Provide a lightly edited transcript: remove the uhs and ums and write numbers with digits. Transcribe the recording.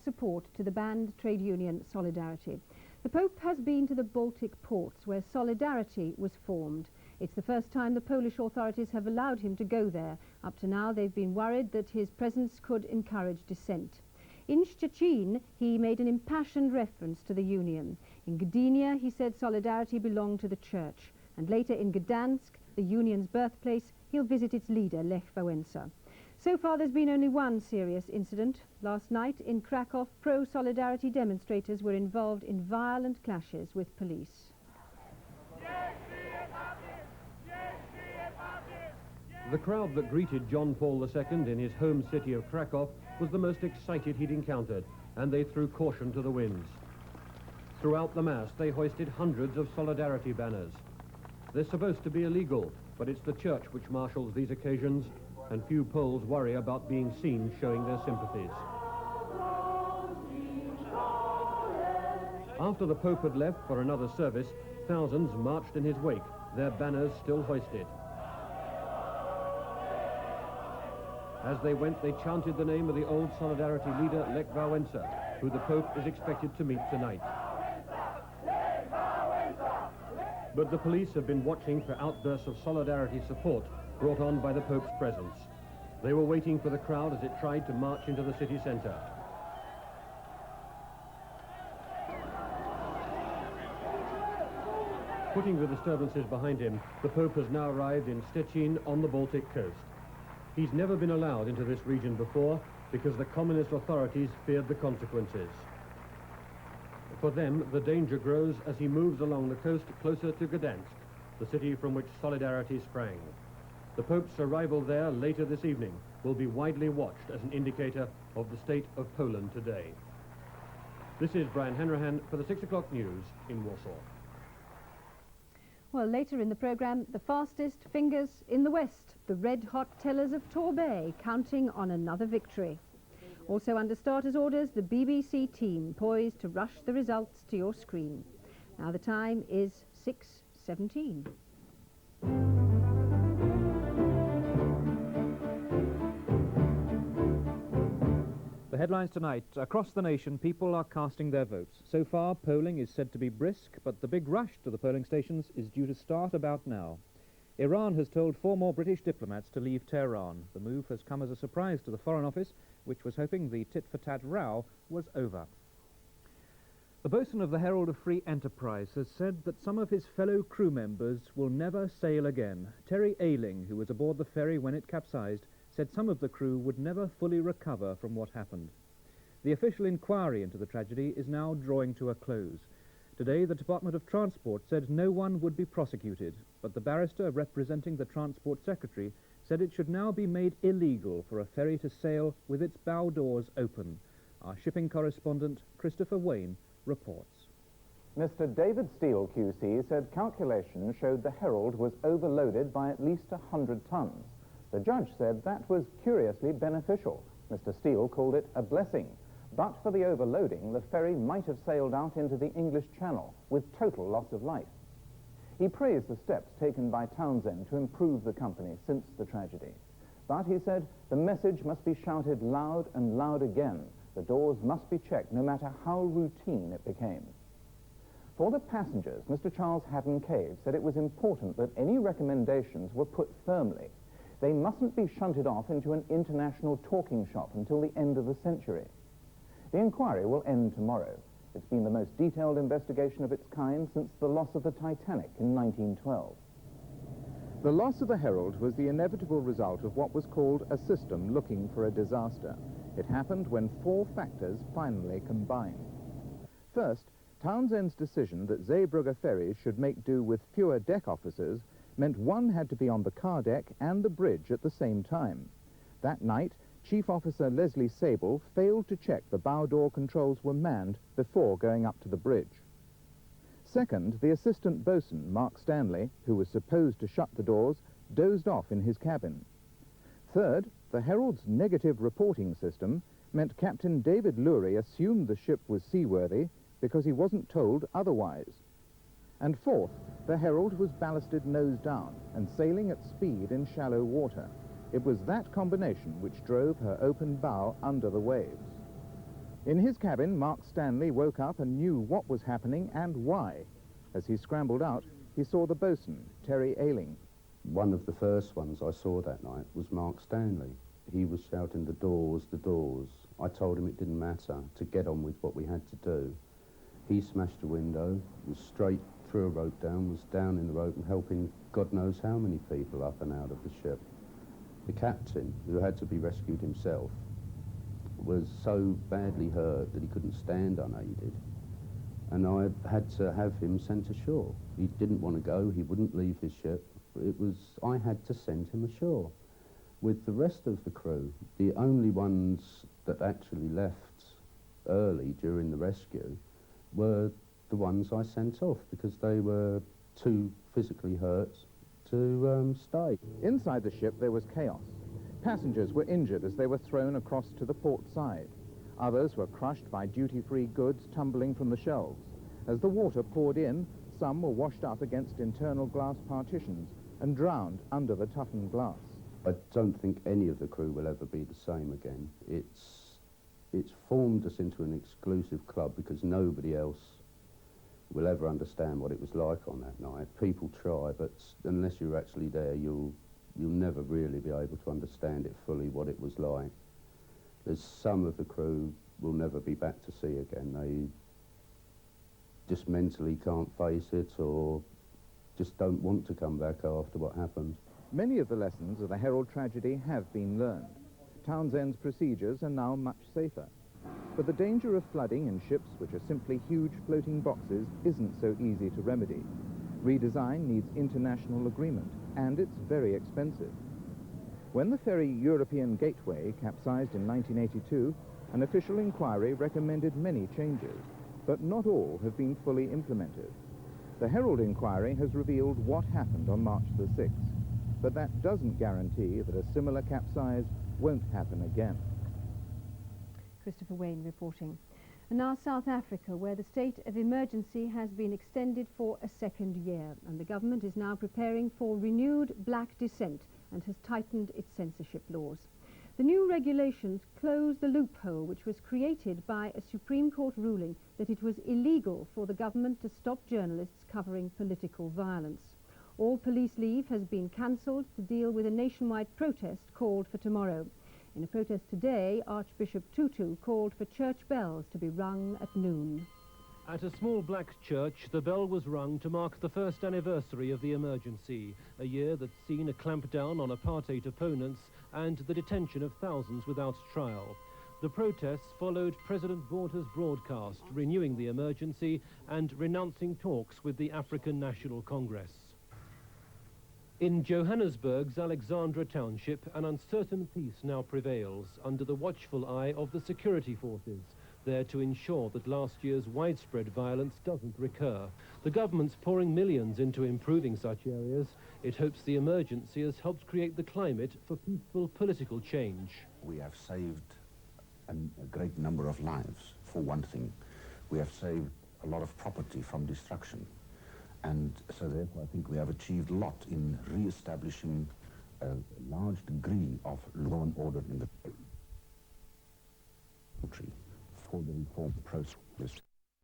support to the banned trade union Solidarity. The Pope has been to the Baltic ports where Solidarity was formed. It's the first time the Polish authorities have allowed him to go there. Up to now they've been worried that his presence could encourage dissent. In Szczecin, he made an impassioned reference to the union. In Gdynia, he said Solidarity belonged to the church. And later in Gdansk, the union's birthplace, he'll visit its leader, Lech Wałęsa. So far, there's been only one serious incident. Last night in Krakow, pro-Solidarity demonstrators were involved in violent clashes with police. The crowd that greeted John Paul II in his home city of Krakow was the most excited he'd encountered, and they threw caution to the winds. Throughout the Mass, they hoisted hundreds of Solidarity banners. They're supposed to be illegal, but it's the church which marshals these occasions, and few Poles worry about being seen showing their sympathies. After the Pope had left for another service, thousands marched in his wake, their banners still hoisted. As they went, they chanted the name of the old Solidarity leader, Lech Wałęsa, who the Pope is expected to meet tonight. But the police have been watching for outbursts of Solidarity support brought on by the Pope's presence. They were waiting for the crowd as it tried to march into the city centre. Putting the disturbances behind him, the Pope has now arrived in Szczecin on the Baltic coast. He's never been allowed into this region before because the communist authorities feared the consequences. For them, the danger grows as he moves along the coast closer to Gdansk, the city from which Solidarity sprang. The Pope's arrival there later this evening will be widely watched as an indicator of the state of Poland today. This is Brian Hanrahan for the 6 o'clock news in Warsaw. Well, later in the programme, the fastest fingers in the West, the red-hot tellers of Torbay, counting on another victory. Also under starters' orders, the BBC team poised to rush the results to your screen. Now the time is 6:17. The headlines tonight. Across the nation, people are casting their votes. So far, polling is said to be brisk, but the big rush to the polling stations is due to start about now. Iran has told 4 more British diplomats to leave Tehran. The move has come as a surprise to the Foreign Office, which was hoping the tit-for-tat row was over. The boatswain of the Herald of Free Enterprise has said that some of his fellow crew members will never sail again. Terry Ayling, who was aboard the ferry when it capsized, said some of the crew would never fully recover from what happened. The official inquiry into the tragedy is now drawing to a close. Today, the Department of Transport said no one would be prosecuted, but the barrister representing the Transport Secretary said it should now be made illegal for a ferry to sail with its bow doors open. Our shipping correspondent, Christopher Wayne, reports. Mr. David Steele, QC, said calculations showed the Herald was overloaded by at least 100 tons. The judge said that was curiously beneficial. Mr. Steele called it a blessing. But for the overloading, the ferry might have sailed out into the English Channel with total loss of life. He praised the steps taken by Townsend to improve the company since the tragedy. But he said the message must be shouted loud and loud again. The doors must be checked no matter how routine it became. For the passengers, Mr. Charles Haddon Cave said it was important that any recommendations were put firmly. They mustn't be shunted off into an international talking shop until the end of the century. The inquiry will end tomorrow. It's been the most detailed investigation of its kind since the loss of the Titanic in 1912. The loss of the Herald was the inevitable result of what was called a system looking for a disaster. It happened when 4 factors finally combined. First, Townsend's decision that Zeebrugge ferries should make do with fewer deck officers meant one had to be on the car deck and the bridge at the same time. That night, Chief Officer Leslie Sable failed to check the bow door controls were manned before going up to the bridge. Second, the assistant boatswain, Mark Stanley, who was supposed to shut the doors, dozed off in his cabin. Third, the Herald's negative reporting system meant Captain David Lurie assumed the ship was seaworthy because he wasn't told otherwise. And fourth, the Herald was ballasted nose down and sailing at speed in shallow water. It was that combination which drove her open bow under the waves. In his cabin, Mark Stanley woke up and knew what was happening and why. As he scrambled out, he saw the bosun, Terry Ailing. One of the first ones I saw that night was Mark Stanley. He was shouting, "The doors, the doors." I told him it didn't matter, to get on with what we had to do. He smashed a window, was straight through a rope down, was down in the rope and helping God knows how many people up and out of the ship. The captain, who had to be rescued himself, was so badly hurt that he couldn't stand unaided. And I had to have him sent ashore. He didn't want to go, he wouldn't leave his ship. I had to send him ashore. With the rest of the crew, the only ones that actually left early during the rescue were the ones I sent off because they were too physically hurt to stay. Inside the ship there was chaos. Passengers were injured as they were thrown across to the port side. Others were crushed by duty-free goods tumbling from the shelves. As the water poured in, some were washed up against internal glass partitions and drowned under the toughened glass. I don't think any of the crew will ever be the same again. It's formed us into an exclusive club because nobody else will ever understand what it was like on that night. People try, but unless you're actually there, you'll never really be able to understand it fully, what it was like. There's some of the crew will never be back to sea again. They just mentally can't face it or just don't want to come back after what happened. Many of the lessons of the Herald tragedy have been learned. Townsend's procedures are now much safer. But the danger of flooding in ships which are simply huge floating boxes isn't so easy to remedy. Redesign needs international agreement, and it's very expensive. When the ferry European Gateway capsized in 1982, an official inquiry recommended many changes, but not all have been fully implemented. The Herald inquiry has revealed what happened on March the 6th, but that doesn't guarantee that a similar capsize won't happen again. Christopher Wayne reporting. And now South Africa, where the state of emergency has been extended for a second year, and the government is now preparing for renewed black dissent and has tightened its censorship laws. The new regulations close the loophole which was created by a Supreme Court ruling that it was illegal for the government to stop journalists covering political violence. All police leave has been cancelled to deal with a nationwide protest called for tomorrow. In a protest today, Archbishop Tutu called for church bells to be rung at noon. At a small black church, the bell was rung to mark the first anniversary of the emergency, a year that's seen a clampdown on apartheid opponents and the detention of thousands without trial. The protests followed President Botha's broadcast, renewing the emergency and renouncing talks with the African National Congress. In Johannesburg's Alexandra Township, an uncertain peace now prevails under the watchful eye of the security forces, there to ensure that last year's widespread violence doesn't recur. The government's pouring millions into improving such areas. It hopes the emergency has helped create the climate for peaceful political change. We have saved a great number of lives, for one thing. We have saved a lot of property from destruction. And so therefore I think we have achieved a lot in re-establishing a large degree of law and order in the country for the reform process.